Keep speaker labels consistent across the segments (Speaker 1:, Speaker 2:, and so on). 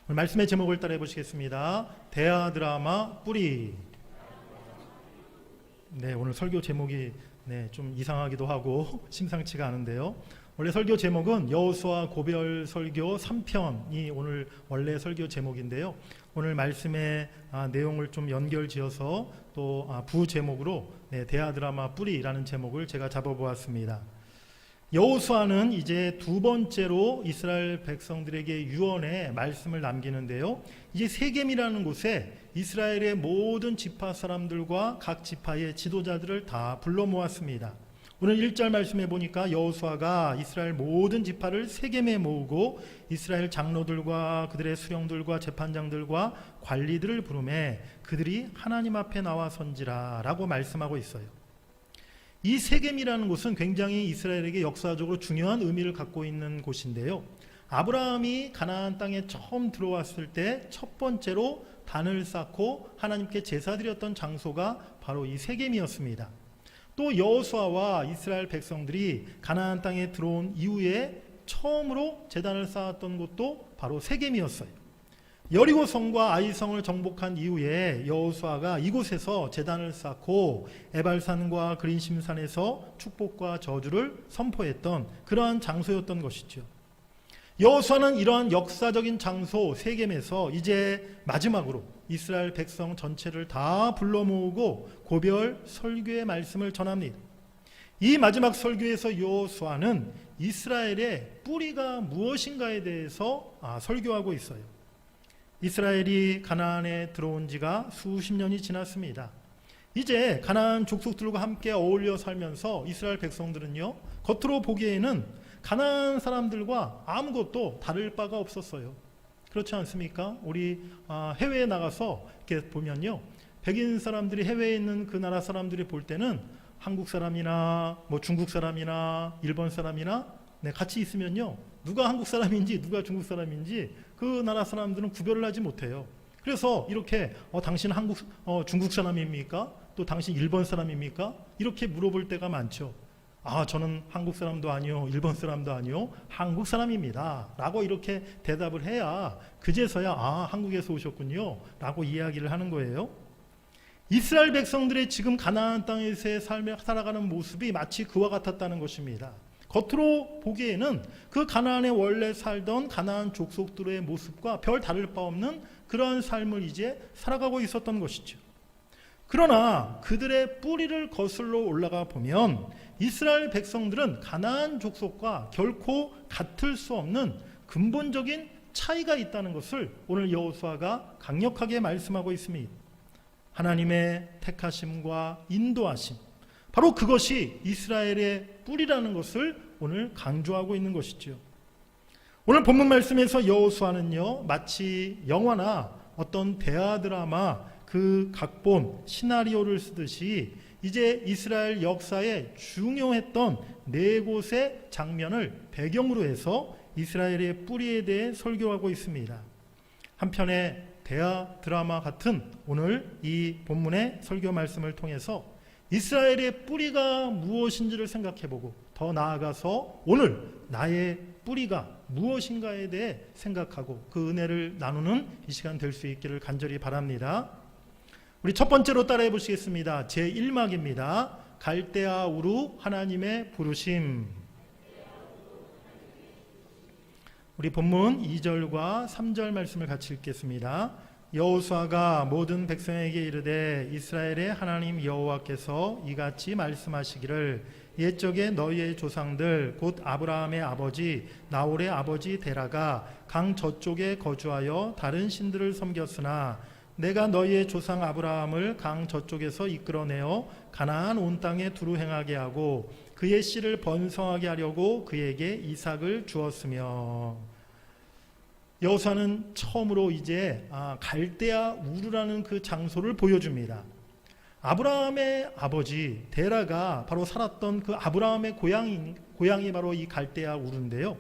Speaker 1: 오늘 말씀의 제목을 따라해 보시겠습니다. 대하 드라마 뿌리. 네, 오늘 설교 제목이 좀 이상하기도 하고 심상치가 않은데요. 원래 설교 제목은 여호수아 고별 설교 3편이 오늘 원래 설교 제목인데요. 오늘 말씀의 내용을 좀 연결지어서 또 부제목으로 대하 드라마 뿌리라는 제목을 제가 잡아보았습니다. 여호수아는 이제 두 번째로 이스라엘 백성들에게 유언의 말씀을 남기는데요. 이제 세겜이라는 곳에 이스라엘의 모든 지파 사람들과 각 지파의 지도자들을 다 불러 모았습니다. 오늘 1절 말씀에 보니까 여호수아가 이스라엘 모든 지파를 세겜에 모으고 이스라엘 장로들과 그들의 수령들과 재판장들과 관리들을 부르매 그들이 하나님 앞에 나와 선지라 라고 말씀하고 있어요. 이 세겜이라는 곳은 굉장히 이스라엘에게 역사적으로 중요한 의미를 갖고 있는 곳인데요. 아브라함이 가나안 땅에 처음 들어왔을 때 첫 번째로 단을 쌓고 하나님께 제사드렸던 장소가 바로 이 세겜이었습니다. 또 여호수아와 이스라엘 백성들이 가나안 땅에 들어온 이후에 처음으로 제단을 쌓았던 곳도 바로 세겜이었어요. 여리고성과 아이성을 정복한 이후에 여호수아가 이곳에서 제단을 쌓고 에발산과 그린심산에서 축복과 저주를 선포했던 그러한 장소였던 것이죠. 여호수아는 이러한 역사적인 장소 세겜에서 이제 마지막으로 이스라엘 백성 전체를 다 불러 모으고 고별 설교의 말씀을 전합니다. 이 마지막 설교에서 여호수아는 이스라엘의 뿌리가 무엇인가에 대해서 설교하고 있어요. 이스라엘이 가나안에 들어온 지가 수십 년이 지났습니다. 이제 가나안 족속들과 함께 어울려 살면서 이스라엘 백성들은요, 겉으로 보기에는 가나안 사람들과 아무것도 다를 바가 없었어요. 그렇지 않습니까? 우리 해외에 나가서 이렇게 보면요, 백인 사람들이 해외에 있는 그 나라 사람들이 볼 때는 한국 사람이나 중국 사람이나 일본 사람이나 같이 있으면요, 누가 한국 사람인지 누가 중국 사람인지 그 나라 사람들은 구별을 하지 못해요. 그래서 이렇게 당신 중국 사람입니까? 또 당신 일본 사람입니까? 이렇게 물어볼 때가 많죠. 저는 한국 사람도 아니요, 일본 사람도 아니요, 한국 사람입니다 라고 이렇게 대답을 해야 그제서야 한국에서 오셨군요 라고 이야기를 하는 거예요. 이스라엘 백성들의 지금 가나안 땅에서의 삶에 살아가는 모습이 마치 그와 같았다는 것입니다. 겉으로 보기에는 그 가나안에 원래 살던 가나안 족속들의 모습과 별 다를 바 없는 그러한 삶을 이제 살아가고 있었던 것이죠. 그러나 그들의 뿌리를 거슬러 올라가 보면 이스라엘 백성들은 가나안 족속과 결코 같을 수 없는 근본적인 차이가 있다는 것을 오늘 여호수아가 강력하게 말씀하고 있습니다. 하나님의 택하심과 인도하심, 바로 그것이 이스라엘의 뿌리라는 것을 오늘 강조하고 있는 것이죠. 오늘 본문 말씀에서 여호수아는요, 마치 영화나 어떤 대하 드라마 그 각본 시나리오를 쓰듯이 이제 이스라엘 역사에 중요했던 네 곳의 장면을 배경으로 해서 이스라엘의 뿌리에 대해 설교하고 있습니다. 한편의 대하 드라마 같은 오늘 이 본문의 설교 말씀을 통해서 이스라엘의 뿌리가 무엇인지를 생각해보고 더 나아가서 오늘 나의 뿌리가 무엇인가에 대해 생각하고 그 은혜를 나누는 이 시간 될 수 있기를 간절히 바랍니다. 우리 첫 번째로 따라해 보시겠습니다. 제1막입니다. 갈대아 우루 하나님의 부르심. 우리 본문 2절과 3절 말씀을 같이 읽겠습니다. 여호수아가 모든 백성에게 이르되 이스라엘의 하나님 여호와께서 이같이 말씀하시기를 옛적에 너희의 조상들 곧 아브라함의 아버지 나홀의 아버지 데라가 강 저쪽에 거주하여 다른 신들을 섬겼으나 내가 너희의 조상 아브라함을 강 저쪽에서 이끌어내어 가나안 온 땅에 두루 행하게 하고 그의 씨를 번성하게 하려고 그에게 이삭을 주었으며. 여호수아는 처음으로 이제 갈대아 우르라는 그 장소를 보여줍니다. 아브라함의 아버지 데라가 바로 살았던 그 아브라함의 고향이 바로 이 갈대아 우르인데요.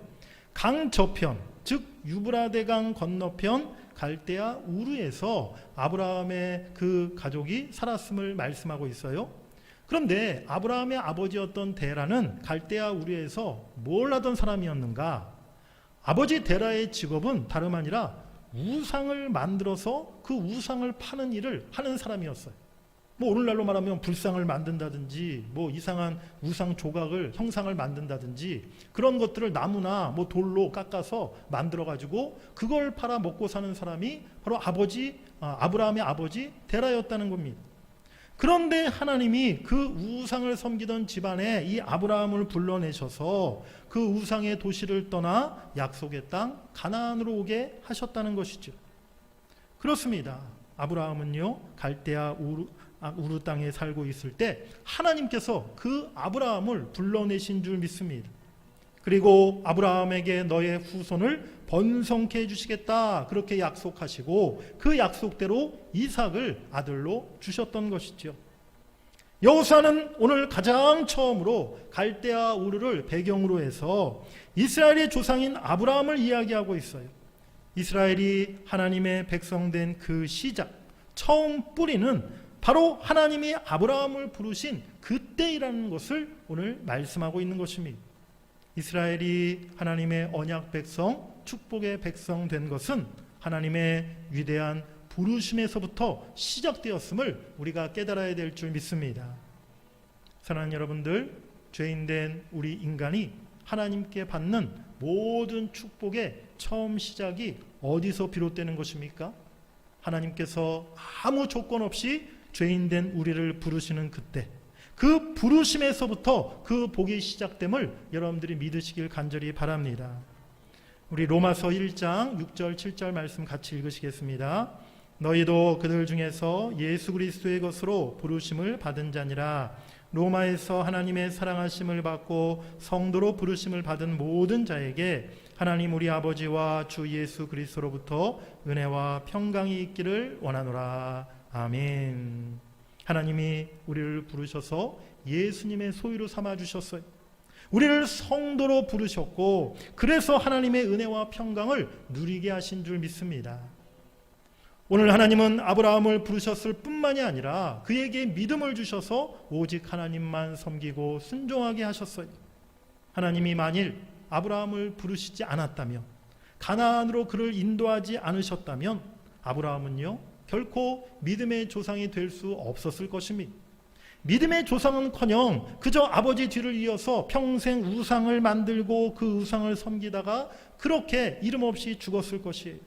Speaker 1: 강 저편, 즉 유브라데강 건너편 갈대아 우르에서 아브라함의 그 가족이 살았음을 말씀하고 있어요. 그런데 아브라함의 아버지였던 데라는 갈대아 우르에서 뭘 하던 사람이었는가? 아버지 데라의 직업은 다름 아니라 우상을 만들어서 그 우상을 파는 일을 하는 사람이었어요. 뭐 오늘날로 말하면 불상을 만든다든지 뭐 이상한 우상 조각을 형상을 만든다든지 그런 것들을 나무나 뭐 돌로 깎아서 만들어 가지고 그걸 팔아 먹고 사는 사람이 바로 아브라함의 아버지 데라였다는 겁니다. 그런데 하나님이 그 우상을 섬기던 집안에 이 아브라함을 불러내셔서 그 우상의 도시를 떠나 약속의 땅 가나안으로 오게 하셨다는 것이죠. 그렇습니다. 아브라함은요 갈대아 우르 땅에 살고 있을 때 하나님께서 그 아브라함을 불러내신 줄 믿습니다. 그리고 아브라함에게 너의 후손을 번성케 해주시겠다 그렇게 약속하시고 그 약속대로 이삭을 아들로 주셨던 것이죠. 여호수아는 오늘 가장 처음으로 갈대아 우르를 배경으로 해서 이스라엘의 조상인 아브라함을 이야기하고 있어요. 이스라엘이 하나님의 백성된 그 시작, 처음 뿌리는 바로 하나님이 아브라함을 부르신 그때이라는 것을 오늘 말씀하고 있는 것입니다. 이스라엘이 하나님의 언약 백성, 축복의 백성 된 것은 하나님의 위대한 부르심에서부터 시작되었음을 우리가 깨달아야 될 줄 믿습니다. 사랑하는 여러분들, 죄인된 우리 인간이 하나님께 받는 모든 축복의 처음 시작이 어디서 비롯되는 것입니까? 하나님께서 아무 조건 없이 죄인된 우리를 부르시는 그때, 그 부르심에서부터 그 복이 시작됨을 여러분들이 믿으시길 간절히 바랍니다. 우리 로마서 1장 6절 7절 말씀 같이 읽으시겠습니다. 너희도 그들 중에서 예수 그리스도의 것으로 부르심을 받은 자니라. 로마에서 하나님의 사랑하심을 받고 성도로 부르심을 받은 모든 자에게 하나님 우리 아버지와 주 예수 그리스도로부터 은혜와 평강이 있기를 원하노라. 아멘. 하나님이 우리를 부르셔서 예수님의 소유로 삼아주셨어요. 우리를 성도로 부르셨고 그래서 하나님의 은혜와 평강을 누리게 하신 줄 믿습니다. 오늘 하나님은 아브라함을 부르셨을 뿐만이 아니라 그에게 믿음을 주셔서 오직 하나님만 섬기고 순종하게 하셨어요. 하나님이 만일 아브라함을 부르시지 않았다면, 가나안으로 그를 인도하지 않으셨다면 아브라함은요 결코 믿음의 조상이 될 수 없었을 것입니다. 믿음의 조상은커녕 그저 아버지 뒤를 이어서 평생 우상을 만들고 그 우상을 섬기다가 그렇게 이름 없이 죽었을 것이에요.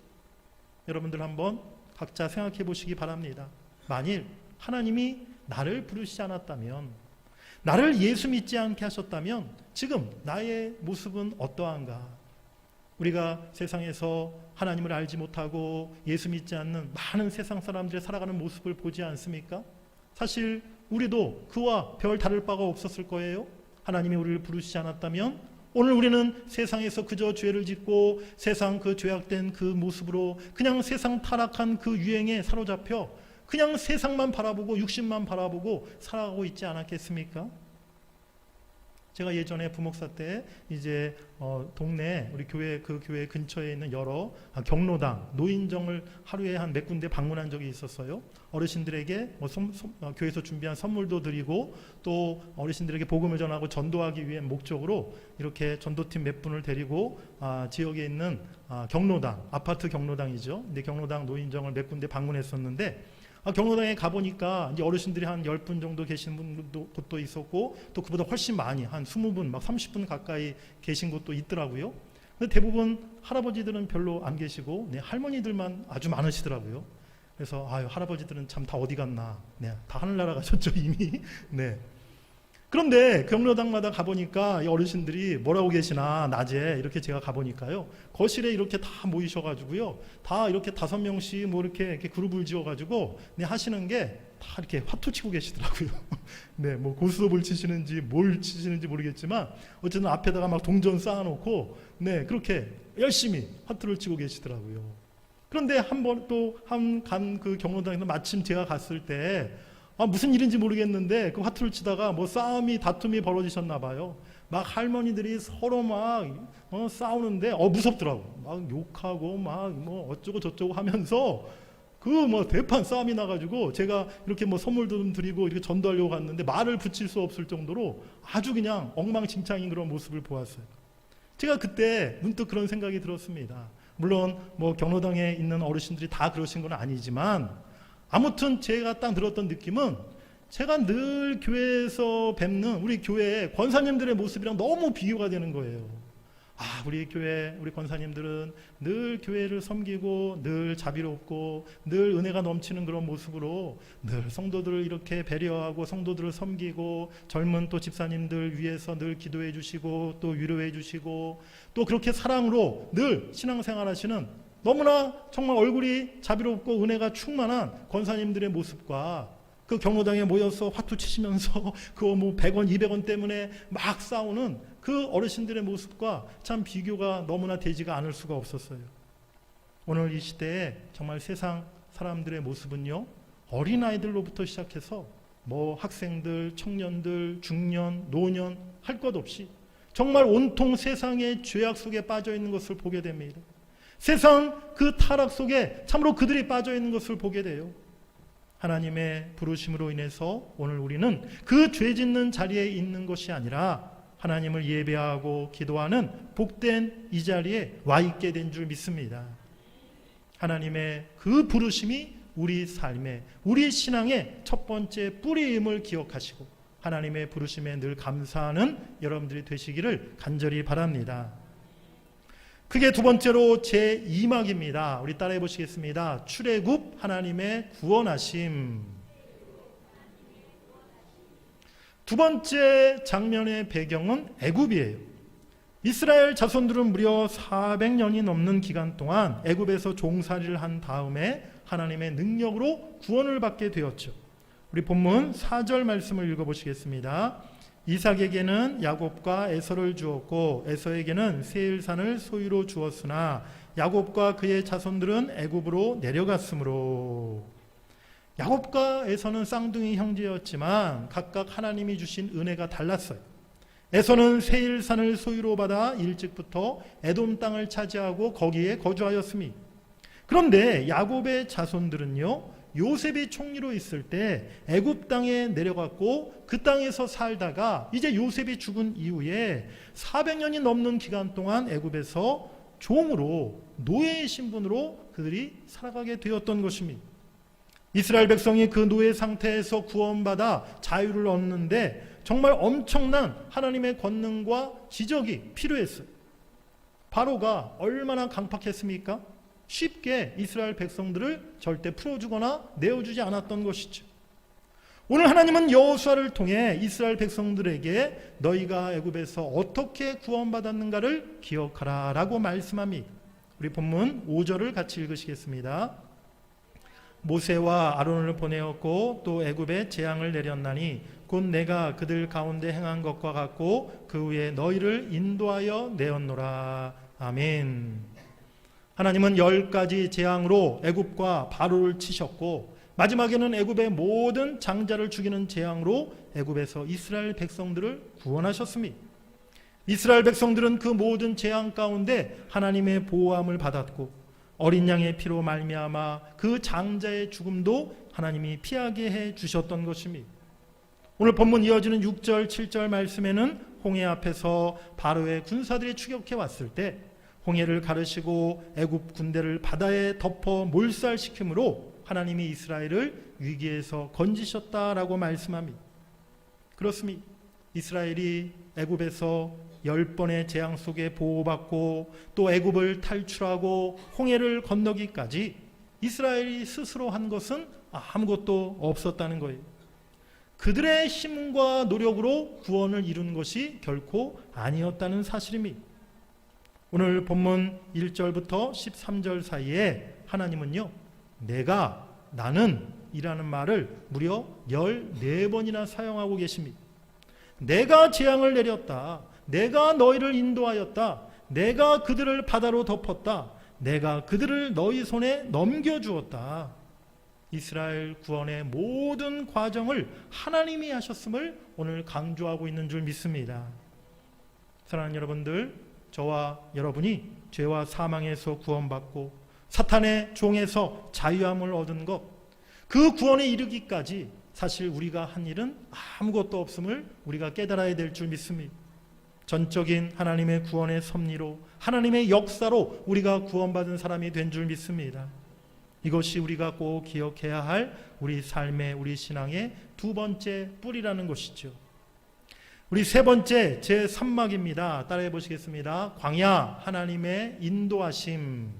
Speaker 1: 여러분들 한번 각자 생각해 보시기 바랍니다. 만일 하나님이 나를 부르시지 않았다면, 나를 예수 믿지 않게 하셨다면 지금 나의 모습은 어떠한가? 우리가 세상에서 하나님을 알지 못하고 예수 믿지 않는 많은 세상 사람들이 살아가는 모습을 보지 않습니까? 사실 우리도 그와 별 다를 바가 없었을 거예요. 하나님이 우리를 부르시지 않았다면 오늘 우리는 세상에서 그저 죄를 짓고 세상 그 죄악된 그 모습으로 그냥 세상 타락한 그 유행에 사로잡혀 그냥 세상만 바라보고 육신만 바라보고 살아가고 있지 않았겠습니까? 제가 예전에 부목사 때 이제 동네 우리 교회 그 교회 근처에 있는 여러 경로당 노인정을 하루에 한 몇 군데 방문한 적이 있었어요. 어르신들에게 교회에서 준비한 선물도 드리고 또 어르신들에게 복음을 전하고 전도하기 위한 목적으로 이렇게 전도팀 몇 분을 데리고 지역에 있는 경로당, 아파트 경로당이죠. 근데 경로당 노인정을 몇 군데 방문했었는데 경로당에 가보니까 이제 어르신들이 한 10분 정도 계신 곳도 있었고 또 그보다 훨씬 많이 한 20분 막 30분 가까이 계신 곳도 있더라고요. 근데 대부분 할아버지들은 별로 안 계시고 할머니들만 아주 많으시더라고요. 그래서 할아버지들은 참 다 어디 갔나. 다 하늘나라 가셨죠 이미. 그런데 경로당마다 가보니까 이 어르신들이 뭐라고 계시나 낮에 이렇게 제가 가보니까요 거실에 이렇게 다 모이셔가지고요 다 이렇게 5명씩 뭐 이렇게 그룹을 지어가지고 하시는 게 다 이렇게 화투 치고 계시더라고요. 뭐 고스톱을 치시는지 뭘 치시는지 모르겠지만 어쨌든 앞에다가 막 동전 쌓아놓고 그렇게 열심히 화투를 치고 계시더라고요. 그런데 한 번 또 간 그 경로당에서 마침 제가 갔을 때 무슨 일인지 모르겠는데 그 화투를 치다가 뭐 다툼이 벌어지셨나 봐요. 막 할머니들이 서로 막 싸우는데 무섭더라고. 막 욕하고 막 뭐 어쩌고 저쩌고 하면서 그 뭐 대판 싸움이 나가지고 제가 이렇게 뭐 선물도 좀 드리고 이렇게 전도하려고 갔는데 말을 붙일 수 없을 정도로 아주 그냥 엉망진창인 그런 모습을 보았어요. 제가 그때 문득 그런 생각이 들었습니다. 물론 뭐 경로당에 있는 어르신들이 다 그러신 건 아니지만 아무튼 제가 딱 들었던 느낌은 제가 늘 교회에서 뵙는 우리 교회 권사님들의 모습이랑 너무 비교가 되는 거예요. 우리 교회, 우리 권사님들은 늘 교회를 섬기고 늘 자비롭고 늘 은혜가 넘치는 그런 모습으로 늘 성도들을 이렇게 배려하고 성도들을 섬기고 젊은 또 집사님들 위해서 늘 기도해 주시고 또 위로해 주시고 또 그렇게 사랑으로 늘 신앙생활 하시는 너무나 정말 얼굴이 자비롭고 은혜가 충만한 권사님들의 모습과 그 경로당에 모여서 화투 치시면서 그거 뭐 100원, 200원 때문에 막 싸우는 그 어르신들의 모습과 참 비교가 너무나 되지가 않을 수가 없었어요. 오늘 이 시대에 정말 세상 사람들의 모습은요, 어린아이들로부터 시작해서 뭐 학생들, 청년들, 중년, 노년 할 것 없이 정말 온통 세상의 죄악 속에 빠져 있는 것을 보게 됩니다. 세상 그 타락 속에 참으로 그들이 빠져 있는 것을 보게 돼요. 하나님의 부르심으로 인해서 오늘 우리는 그 죄 짓는 자리에 있는 것이 아니라 하나님을 예배하고 기도하는 복된 이 자리에 와 있게 된 줄 믿습니다. 하나님의 그 부르심이 우리 삶의, 우리 신앙의 첫 번째 뿌리임을 기억하시고 하나님의 부르심에 늘 감사하는 여러분들이 되시기를 간절히 바랍니다. 그게 두 번째로 제2막입니다. 우리 따라해 보시겠습니다. 출애굽, 하나님의 구원하심. 두 번째 장면의 배경은 애굽이에요. 이스라엘 자손들은 무려 400년이 넘는 기간 동안 애굽에서 종살이를 한 다음에 하나님의 능력으로 구원을 받게 되었죠. 우리 본문 4절 말씀을 읽어보시겠습니다. 이삭에게는 야곱과 에서를 주었고 에서에게는 세일산을 소유로 주었으나 야곱과 그의 자손들은 애굽으로 내려갔으므로. 야곱과 에서는 쌍둥이 형제였지만 각각 하나님이 주신 은혜가 달랐어요. 에서는 세일산을 소유로 받아 일찍부터 에돔 땅을 차지하고 거기에 거주하였으니, 그런데 야곱의 자손들은요, 요셉이 총리로 있을 때 애굽 땅에 내려갔고 그 땅에서 살다가 이제 요셉이 죽은 이후에 400년이 넘는 기간 동안 애굽에서 종으로, 노예의 신분으로 그들이 살아가게 되었던 것입니다. 이스라엘 백성이 그 노예 상태에서 구원받아 자유를 얻는데 정말 엄청난 하나님의 권능과 지적이 필요했어요. 바로가 얼마나 강팍했습니까? 쉽게 이스라엘 백성들을 절대 풀어주거나 내어주지 않았던 것이죠. 오늘 하나님은 여호수아를 통해 이스라엘 백성들에게 너희가 애굽에서 어떻게 구원받았는가를 기억하라 라고 말씀합니다. 우리 본문 5절을 같이 읽으시겠습니다. 모세와 아론을 보내었고 또 애굽에 재앙을 내렸나니 곧 내가 그들 가운데 행한 것과 같고 그 후에 너희를 인도하여 내었노라. 아멘. 하나님은 10가지 재앙으로 애굽과 바로를 치셨고 마지막에는 애굽의 모든 장자를 죽이는 재앙으로 애굽에서 이스라엘 백성들을 구원하셨습니다. 이스라엘 백성들은 그 모든 재앙 가운데 하나님의 보호함을 받았고 어린 양의 피로 말미암아 그 장자의 죽음도 하나님이 피하게 해 주셨던 것입니다. 오늘 본문 이어지는 6절, 7절 말씀에는 홍해 앞에서 바로의 군사들이 추격해 왔을 때 홍해를 가르시고 애굽 군대를 바다에 덮어 몰살시킴으로 하나님이 이스라엘을 위기에서 건지셨다라고 말씀합니다. 그렇습니다. 이스라엘이 애굽에서 10번의 재앙 속에 보호받고 또 애굽을 탈출하고 홍해를 건너기까지 이스라엘이 스스로 한 것은 아무것도 없었다는 거예요. 그들의 힘과 노력으로 구원을 이룬 것이 결코 아니었다는 사실입니다. 오늘 본문 1절부터 13절 사이에 하나님은요, 내가, 나는 이라는 말을 무려 14번이나 사용하고 계십니다. 내가 재앙을 내렸다. 내가 너희를 인도하였다. 내가 그들을 바다로 덮었다. 내가 그들을 너희 손에 넘겨주었다. 이스라엘 구원의 모든 과정을 하나님이 하셨음을 오늘 강조하고 있는 줄 믿습니다. 사랑하는 여러분들, 저와 여러분이 죄와 사망에서 구원받고 사탄의 종에서 자유함을 얻은 것, 그 구원에 이르기까지 사실 우리가 한 일은 아무것도 없음을 우리가 깨달아야 될 줄 믿습니다. 전적인 하나님의 구원의 섭리로 하나님의 역사로 우리가 구원받은 사람이 된 줄 믿습니다. 이것이 우리가 꼭 기억해야 할 우리 삶의 우리 신앙의 두 번째 뿌리라는 것이죠. 우리 세 번째 제3막입니다. 따라해 보시겠습니다. 광야 하나님의 인도하심.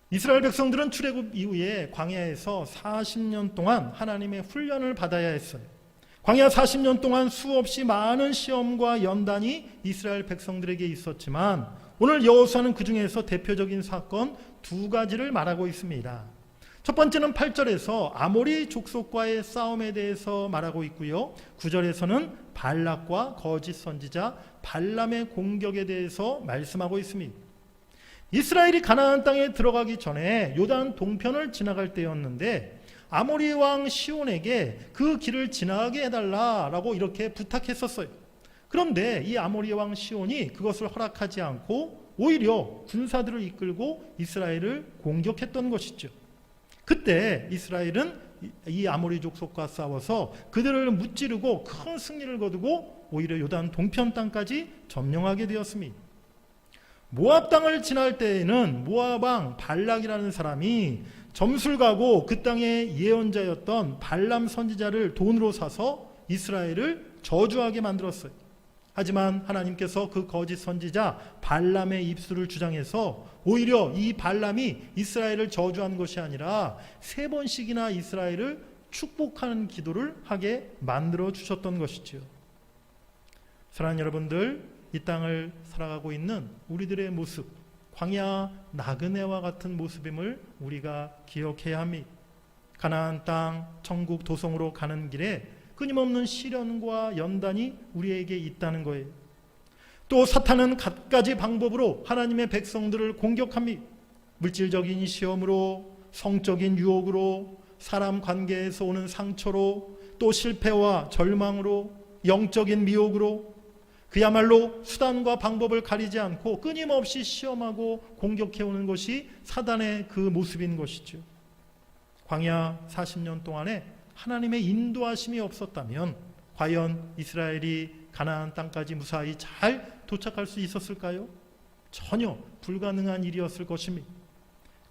Speaker 1: 이스라엘 백성들은 출애굽 이후에 광야에서 40년 동안 하나님의 훈련을 받아야 했어요. 광야 40년 동안 수없이 많은 시험과 연단이 이스라엘 백성들에게 있었지만 오늘 여호수아는 그 중에서 대표적인 사건 두 가지를 말하고 있습니다. 첫 번째는 8절에서 아모리 족속과의 싸움에 대해서 말하고 있고요. 9절에서는 발락과 거짓 선지자 발람의 공격에 대해서 말씀하고 있습니다. 이스라엘이 가나안 땅에 들어가기 전에 요단 동편을 지나갈 때였는데 아모리 왕 시온에게 그 길을 지나게 해달라라고 이렇게 부탁했었어요. 그런데 이 아모리 왕 시온이 그것을 허락하지 않고 오히려 군사들을 이끌고 이스라엘을 공격했던 것이죠. 그때 이스라엘은 이 아모리 족속과 싸워서 그들을 무찌르고 큰 승리를 거두고 오히려 요단 동편 땅까지 점령하게 되었습니다. 모압 땅을 지날 때에는 모압 왕 발락이라는 사람이 점술가고 그 땅의 예언자였던 발람 선지자를 돈으로 사서 이스라엘을 저주하게 만들었어요. 하지만 하나님께서 그 거짓 선지자 발람의 입술을 주장해서 오히려 이 발람이 이스라엘을 저주한 것이 아니라 3번씩이나 이스라엘을 축복하는 기도를 하게 만들어 주셨던 것이지요. 사랑하는 여러분들, 이 땅을 살아가고 있는 우리들의 모습, 광야 나그네와 같은 모습임을 우리가 기억해야 합니다. 가나안 땅 천국 도성으로 가는 길에 끊임없는 시련과 연단이 우리에게 있다는 거예요. 또 사탄은 갖가지 방법으로 하나님의 백성들을 공격합니다. 물질적인 시험으로, 성적인 유혹으로, 사람 관계에서 오는 상처로, 또 실패와 절망으로, 영적인 미혹으로, 그야말로 수단과 방법을 가리지 않고 끊임없이 시험하고 공격해오는 것이 사단의 그 모습인 것이죠. 광야 40년 동안에 하나님의 인도하심이 없었다면 과연 이스라엘이 가나안 땅까지 무사히 잘 도착할 수 있었을까요? 전혀 불가능한 일이었을 것입니다.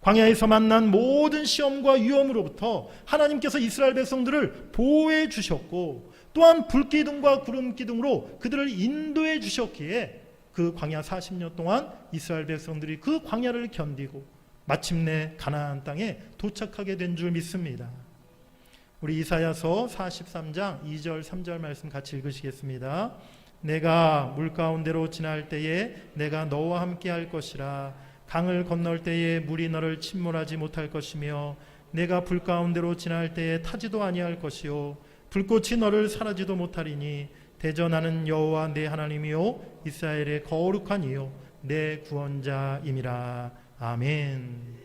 Speaker 1: 광야에서 만난 모든 시험과 위험으로부터 하나님께서 이스라엘 백성들을 보호해 주셨고 또한 불기둥과 구름기둥으로 그들을 인도해 주셨기에 그 광야 40년 동안 이스라엘 백성들이 그 광야를 견디고 마침내 가나안 땅에 도착하게 된 줄 믿습니다. 우리 이사야서 43장 2절 3절 말씀 같이 읽으시겠습니다. 내가 물 가운데로 지날 때에 내가 너와 함께 할 것이라. 강을 건널 때에 물이 너를 침몰하지 못할 것이며 내가 불 가운데로 지날 때에 타지도 아니할 것이요 불꽃이 너를 사라지도 못하리니 대저 나는 여호와 내 하나님이요 이스라엘의 거룩한 이요 내 구원자임이라. 아멘.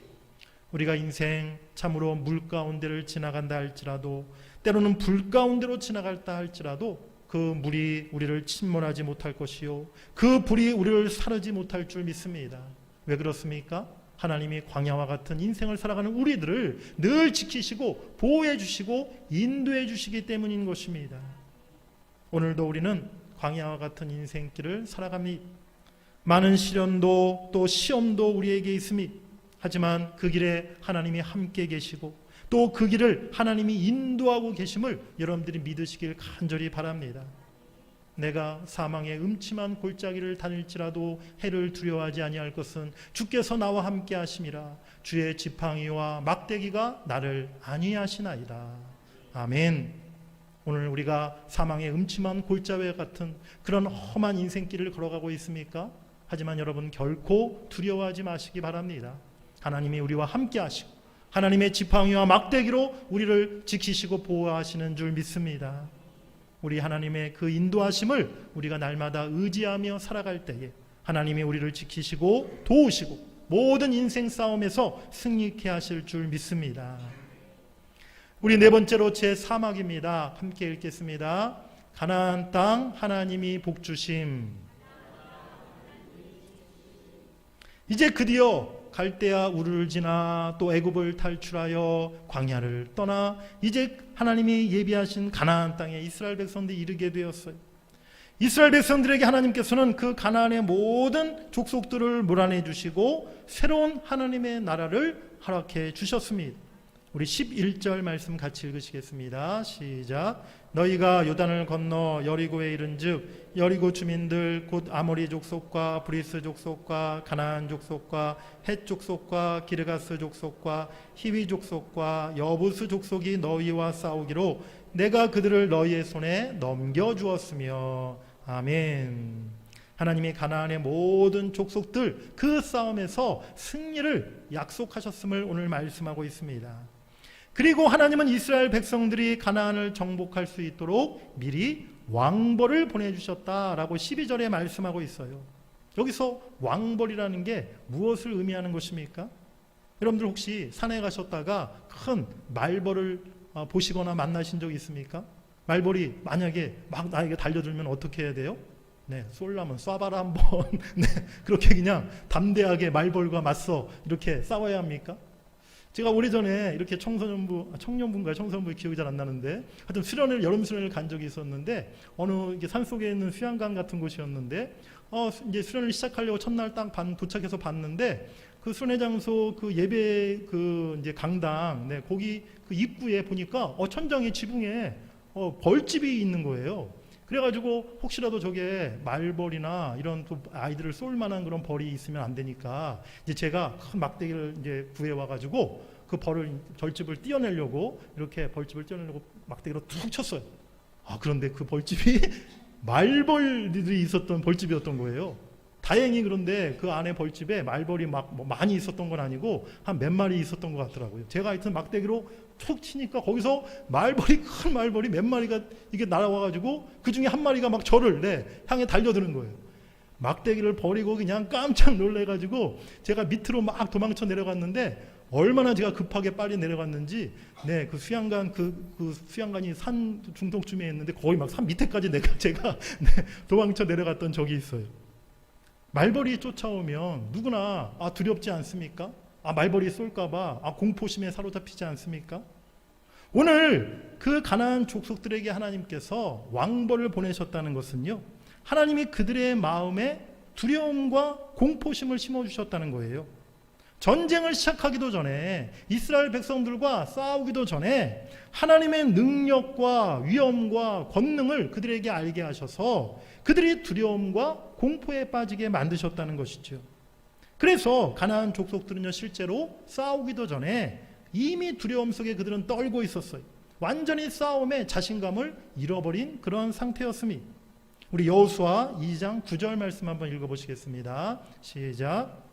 Speaker 1: 우리가 인생 참으로 물 가운데를 지나간다 할지라도 때로는 불 가운데로 지나갈다 할지라도 그 물이 우리를 침몰하지 못할 것이요 그 불이 우리를 사르지 못할 줄 믿습니다. 왜 그렇습니까? 하나님이 광야와 같은 인생을 살아가는 우리들을 늘 지키시고 보호해 주시고 인도해 주시기 때문인 것입니다. 오늘도 우리는 광야와 같은 인생길을 살아갑니다. 많은 시련도 또 시험도 우리에게 있습니다. 하지만 그 길에 하나님이 함께 계시고 또 그 길을 하나님이 인도하고 계심을 여러분들이 믿으시길 간절히 바랍니다. 내가 사망의 음침한 골짜기를 다닐지라도 해를 두려워하지 아니할 것은 주께서 나와 함께 하심이라. 주의 지팡이와 막대기가 나를 안위하시나이다. 아멘. 오늘 우리가 사망의 음침한 골짜기와 같은 그런 험한 인생길을 걸어가고 있습니까? 하지만 여러분 결코 두려워하지 마시기 바랍니다. 하나님이 우리와 함께 하시고 하나님의 지팡이와 막대기로 우리를 지키시고 보호하시는 줄 믿습니다. 우리 하나님의 그 인도하심을 우리가 날마다 의지하며 살아갈 때에 하나님이 우리를 지키시고 도우시고 모든 인생 싸움에서 승리케 하실 줄 믿습니다. 우리 네 번째로 제3막입니다. 함께 읽겠습니다. 가나안 땅 하나님이 복주심. 이제 드디어 갈대아 우르를 지나 또 애굽을 탈출하여 광야를 떠나 이제 하나님이 예비하신 가나안 땅에 이스라엘 백성들이 이르게 되었어요. 이스라엘 백성들에게 하나님께서는 그 가나안의 모든 족속들을 몰아내 주시고 새로운 하나님의 나라를 허락해 주셨습니다. 우리 11절 말씀 같이 읽으시겠습니다. 시작. 너희가 요단을 건너 여리고에 이른즉 여리고 주민들 곧 아모리 족속과 브리스 족속과 가나안 족속과 헷 족속과 기르가스 족속과 히위 족속과 여부스 족속이 너희와 싸우기로 내가 그들을 너희의 손에 넘겨주었으며. 아멘. 하나님이 가나안의 모든 족속들 그 싸움에서 승리를 약속하셨음을 오늘 말씀하고 있습니다. 그리고 하나님은 이스라엘 백성들이 가나안을 정복할 수 있도록 미리 왕벌을 보내주셨다라고 12절에 말씀하고 있어요. 여기서 왕벌이라는 게 무엇을 의미하는 것입니까? 여러분들 혹시 산에 가셨다가 큰 말벌을 보시거나 만나신 적 있습니까? 말벌이 만약에 막 나에게 달려들면 어떻게 해야 돼요? 네, 쏠라면 쏴봐라 한번. 네, 그렇게 그냥 담대하게 말벌과 맞서 이렇게 싸워야 합니까? 제가 오래전에 이렇게 청년부인가요? 청소년부 기억이 잘 안 나는데 하여튼 여름 수련을 간 적이 있었는데 어느 산속에 있는 수양강 같은 곳이었는데 이제 수련을 시작하려고 첫날 딱 도착해서 봤는데 그 수련회 장소 그 예배 그 이제 강당 거기 그 입구에 보니까 천장에 지붕에 벌집이 있는 거예요. 그래가지고 혹시라도 저게 말벌이나 이런 또 아이들을 쏠 만한 그런 벌이 있으면 안 되니까 이제 제가 큰 막대기를 이제 구해 와가지고 그 벌집을 떼어내려고 이렇게 벌집을 떼어내려고 막대기로 툭 쳤어요. 그런데 그 벌집이 말벌들이 있었던 벌집이었던 거예요. 다행히 그런데 그 안에 벌집에 말벌이 막 많이 있었던 건 아니고 한 몇 마리 있었던 것 같더라고요. 제가 하여튼 막대기로 툭 치니까 거기서 큰 말벌이 몇 마리가 이게 날아와가지고 그 중에 한 마리가 막 저를 향해 달려드는 거예요. 막대기를 버리고 그냥 깜짝 놀래가지고 제가 밑으로 막 도망쳐 내려갔는데 얼마나 제가 급하게 빨리 내려갔는지 그 수양관 그 수양관이 산 중턱쯤에 있는데 거의 막 산 밑에까지 제가 도망쳐 내려갔던 적이 있어요. 말벌이 쫓아오면 누구나 두렵지 않습니까? 말벌이 쏠까봐 공포심에 사로잡히지 않습니까? 오늘 그 가나안 족속들에게 하나님께서 왕벌을 보내셨다는 것은요, 하나님이 그들의 마음에 두려움과 공포심을 심어주셨다는 거예요. 전쟁을 시작하기도 전에 이스라엘 백성들과 싸우기도 전에 하나님의 능력과 위엄과 권능을 그들에게 알게 하셔서 그들이 두려움과 공포에 빠지게 만드셨다는 것이죠. 그래서 가나안 족속들은요 실제로 싸우기도 전에 이미 두려움 속에 그들은 떨고 있었어요. 완전히 싸움에 자신감을 잃어버린 그런 상태였습니다. 우리 여호수아 2장 9절 말씀 한번 읽어보시겠습니다. 시작.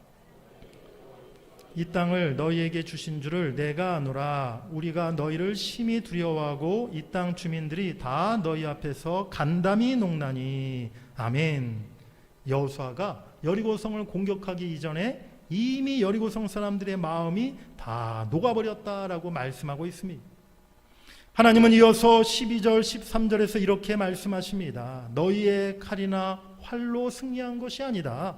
Speaker 1: 이 땅을 너희에게 주신 줄을 내가 아노라. 우리가 너희를 심히 두려워하고 이 땅 주민들이 다 너희 앞에서 간담이 녹나니. 아멘. 여호수아가 여리고성을 공격하기 이전에 이미 여리고성 사람들의 마음이 다 녹아버렸다라고 말씀하고 있습니다. 하나님은 이어서 12절 13절에서 이렇게 말씀하십니다. 너희의 칼이나 활로 승리한 것이 아니다.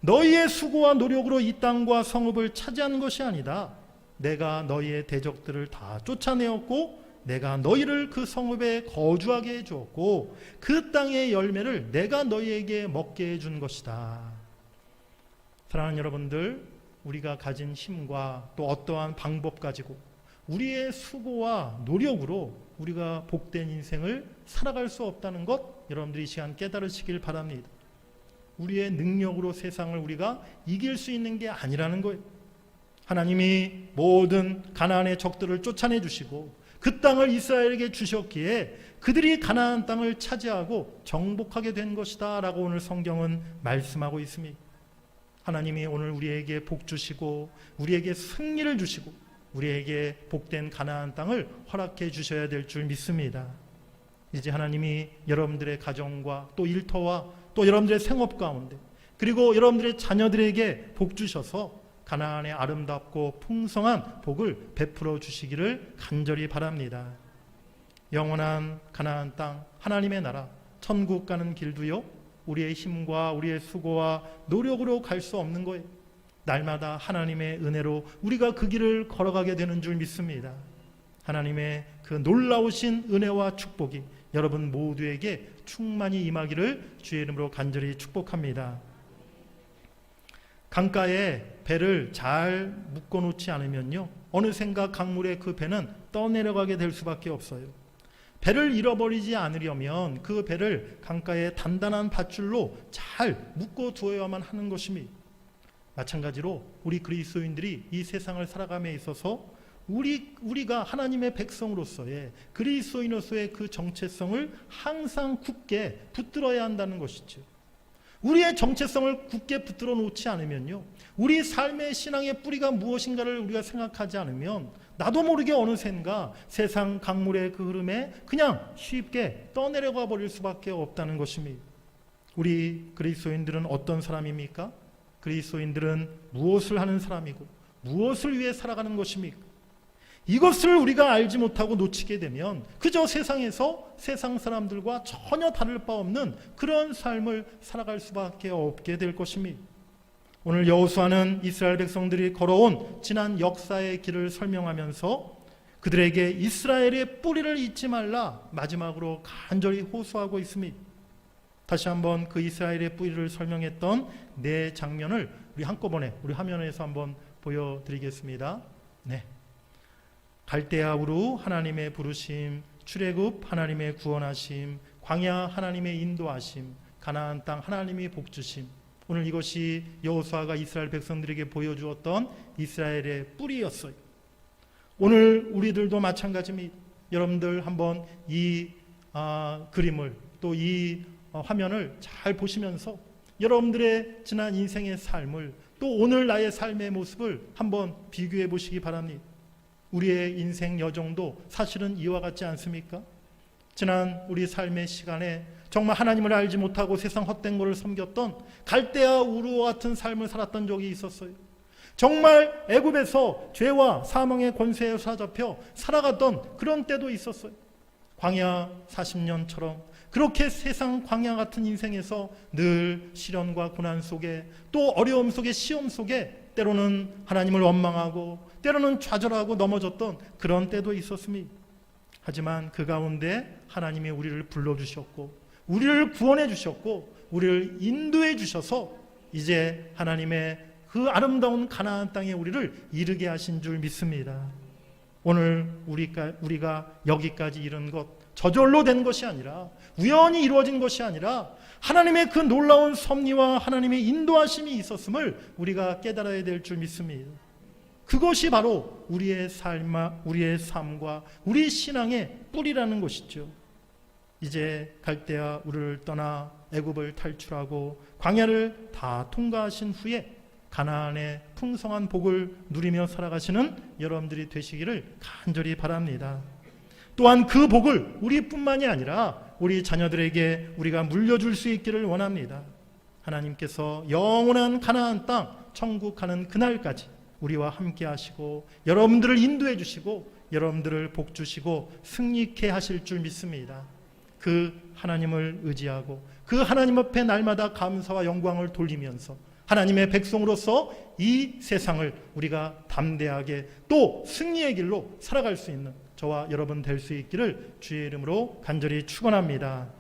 Speaker 1: 너희의 수고와 노력으로 이 땅과 성읍을 차지한 것이 아니다. 내가 너희의 대적들을 다 쫓아내었고 내가 너희를 그 성읍에 거주하게 해주었고 그 땅의 열매를 내가 너희에게 먹게 해준 것이다. 사랑하는 여러분들, 우리가 가진 힘과 또 어떠한 방법 가지고 우리의 수고와 노력으로 우리가 복된 인생을 살아갈 수 없다는 것, 여러분들이 이 시간 깨달으시길 바랍니다. 우리의 능력으로 세상을 우리가 이길 수 있는 게 아니라는 거예요. 하나님이 모든 가나안의 적들을 쫓아내 주시고 그 땅을 이스라엘에게 주셨기에 그들이 가나안 땅을 차지하고 정복하게 된 것이다 라고 오늘 성경은 말씀하고 있습니다. 하나님이 오늘 우리에게 복 주시고 우리에게 승리를 주시고 우리에게 복된 가나안 땅을 허락해 주셔야 될 줄 믿습니다. 이제 하나님이 여러분들의 가정과 또 일터와 또 여러분들의 생업 가운데 그리고 여러분들의 자녀들에게 복 주셔서 가나안의 아름답고 풍성한 복을 베풀어 주시기를 간절히 바랍니다. 영원한 가나안 땅, 하나님의 나라, 천국 가는 길도요 우리의 힘과 우리의 수고와 노력으로 갈 수 없는 거예요. 날마다 하나님의 은혜로 우리가 그 길을 걸어가게 되는 줄 믿습니다. 하나님의 그 놀라우신 은혜와 축복이 여러분 모두에게 충만히 임하기를 주의 이름으로 간절히 축복합니다. 강가에 배를 잘 묶어놓지 않으면요, 어느샌가 강물의 그 배는 떠내려가게 될 수밖에 없어요. 배를 잃어버리지 않으려면 그 배를 강가에 단단한 밧줄로 잘 묶어두어야만 하는 것입니다. 마찬가지로 우리 그리스도인들이 이 세상을 살아감에 있어서 우리가 하나님의 백성으로서의 그리스도인으로서의 그 정체성을 항상 굳게 붙들어야 한다는 것이죠. 우리의 정체성을 굳게 붙들어 놓지 않으면요, 우리 삶의 신앙의 뿌리가 무엇인가를 우리가 생각하지 않으면 나도 모르게 어느샌가 세상 강물의 그 흐름에 그냥 쉽게 떠내려가 버릴 수밖에 없다는 것입니다. 우리 그리스도인들은 어떤 사람입니까? 그리스도인들은 무엇을 하는 사람이고 무엇을 위해 살아가는 것입니까? 이것을 우리가 알지 못하고 놓치게 되면 그저 세상에서 세상 사람들과 전혀 다를 바 없는 그런 삶을 살아갈 수밖에 없게 될 것입니다. 오늘 여호수아는 이스라엘 백성들이 걸어온 지난 역사의 길을 설명하면서 그들에게 이스라엘의 뿌리를 잊지 말라 마지막으로 간절히 호소하고 있습니다. 다시 한번 그 이스라엘의 뿌리를 설명했던 네 장면을 우리 한꺼번에 우리 화면에서 한번 보여드리겠습니다. 네. 갈대아 우루 하나님의 부르심, 출애굽 하나님의 구원하심, 광야 하나님의 인도하심, 가나안 땅 하나님의 복주심. 오늘 이것이 여호수아가 이스라엘 백성들에게 보여주었던 이스라엘의 뿌리였어요. 오늘 우리들도 마찬가지입니다. 여러분들 한번 이 그림을 또 이 화면을 잘 보시면서 여러분들의 지난 인생의 삶을 또 오늘 나의 삶의 모습을 한번 비교해 보시기 바랍니다. 우리의 인생 여정도 사실은 이와 같지 않습니까? 지난 우리 삶의 시간에 정말 하나님을 알지 못하고 세상 헛된 것을 섬겼던 갈대아 우루와 같은 삶을 살았던 적이 있었어요. 정말 애굽에서 죄와 사망의 권세에 사로잡혀 살아갔던 그런 때도 있었어요. 광야 40년처럼 그렇게 세상 광야 같은 인생에서 늘 시련과 고난 속에 또 어려움 속에 시험 속에 때로는 하나님을 원망하고 때로는 좌절하고 넘어졌던 그런 때도 있었습니다. 하지만 그 가운데 하나님이 우리를 불러주셨고 우리를 구원해 주셨고 우리를 인도해 주셔서 이제 하나님의 그 아름다운 가나안 땅에 우리를 이르게 하신 줄 믿습니다. 오늘 우리가 여기까지 이른 것 저절로 된 것이 아니라 우연히 이루어진 것이 아니라 하나님의 그 놀라운 섭리와 하나님의 인도하심이 있었음을 우리가 깨달아야 될 줄 믿습니다. 그것이 바로 우리의 삶과 우리 신앙의 뿌리라는 것이죠. 이제 갈대아 우르를 떠나 애굽을 탈출하고 광야를 다 통과하신 후에 가나안의 풍성한 복을 누리며 살아가시는 여러분들이 되시기를 간절히 바랍니다. 또한 그 복을 우리뿐만이 아니라 우리 자녀들에게 우리가 물려줄 수 있기를 원합니다. 하나님께서 영원한 가나안 땅 천국 가는 그날까지 우리와 함께 하시고 여러분들을 인도해 주시고 여러분들을 복 주시고 승리케 하실 줄 믿습니다. 그 하나님을 의지하고 그 하나님 앞에 날마다 감사와 영광을 돌리면서 하나님의 백성으로서 이 세상을 우리가 담대하게 또 승리의 길로 살아갈 수 있는 저와 여러분 될 수 있기를 주의 이름으로 간절히 축원합니다.